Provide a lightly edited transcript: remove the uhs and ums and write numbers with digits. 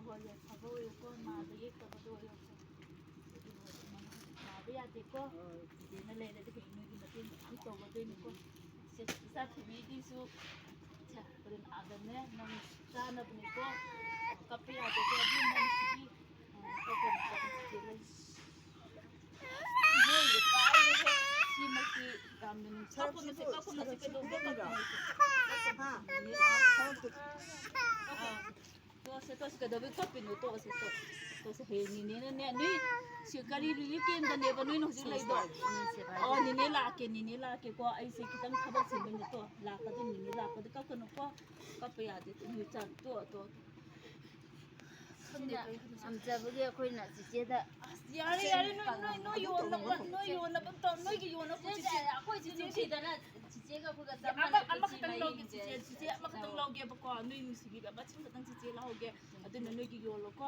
ꯍꯣꯏ ꯌꯥꯏꯐꯕ ꯑꯣꯏꯌꯨꯀꯣ ꯅꯥꯗ ꯌꯦꯛꯇꯕꯗꯣ ꯑꯣꯏꯌꯨꯀꯣ ꯅꯥꯕ ꯌꯥꯗꯦꯀꯣ ꯆꯤꯆꯦꯅ ꯂꯩꯔꯗꯤ ꯍꯌꯦꯡ ꯅꯣꯏꯒꯤ ꯃꯇꯦꯡ ꯃꯌꯥꯝ ꯇꯧꯒꯗꯣꯏꯅꯤꯀꯣ ꯏꯆꯥ ꯊꯣꯏꯕꯤꯒꯤꯁꯨ ꯍꯣꯔꯦꯟ ꯑꯥꯗꯅꯦ ꯅꯪ ꯆꯥꯅꯕꯅꯤꯀꯣ ꯀꯞꯄ ꯌꯥꯗꯦꯀꯣ ꯑꯗꯨ ꯅꯪꯁꯤꯒꯤ ꯀꯞꯄ ꯆꯤꯆꯦ ꯂꯩ ꯅꯣꯏꯒ ꯀꯥꯏꯔꯦꯍꯦ ꯁꯤꯃꯛꯇꯤ ꯌꯥꯝꯅ ꯀꯞꯄꯨꯅꯨꯁꯦ ꯀꯩꯗꯧꯕ ꯇꯣꯛꯑꯁꯦ ꯀꯩꯗꯧꯕꯩ ꯀꯞꯄꯤꯅꯣ ꯇꯣꯛꯑꯁꯦ ꯍꯌꯦꯡ ꯅꯤꯅꯦꯅꯅꯦ ꯅꯣꯏ ꯀꯔꯤ ꯔꯤꯂꯤꯐ ꯀꯦꯝꯗꯅꯦꯕ ꯅꯣꯏꯅ ꯍꯧꯖꯤꯛ ꯂꯩꯗꯣ ꯅꯤꯅꯦ ꯂꯥꯛꯀꯦꯀꯣ ꯑꯩꯁꯦ ꯈꯤꯇꯪ ꯊꯕꯛ ꯆꯤꯟꯕꯅꯤꯀꯣ ꯂꯥꯛꯀꯗꯣꯏ ꯅꯤꯅꯦ ꯂꯥꯛꯄꯗ ꯀꯞꯀꯅꯨꯀꯣ ꯀꯞꯄ ꯌꯥꯗꯦ ꯅꯣꯏ ꯇꯣꯛꯑꯣ ꯉꯝꯖꯕꯒꯤ ꯑꯩꯈꯣꯏꯅ ꯆꯤꯆꯦꯗ ꯌꯥꯔꯦ ꯅꯣꯏ ꯌꯣꯟꯅꯕ ꯅꯣꯏꯒꯤ ꯌꯣꯟꯅꯕ ꯑꯩꯈꯣꯏ ꯆꯤꯆꯦꯗꯅ ꯆꯤꯆꯦꯒ ꯑꯩꯈꯣꯏꯒ ꯆꯞ ꯑꯃꯈꯛꯇꯪ ꯂꯧꯒꯦ ꯆꯤꯆꯦ ꯑꯃꯈꯛꯇꯪ ꯂꯧꯒꯦꯕꯀꯣ ꯅꯣꯏ ꯅꯨꯡꯁꯤꯕꯤꯕ ꯃꯁꯤꯡ ꯈꯛꯇꯪ ꯆꯤꯆꯦ ꯂꯧꯍꯧꯒꯦ ꯑꯗꯨꯅ ꯅꯣꯏꯒꯤ ꯌꯣꯜꯂꯣꯀꯣ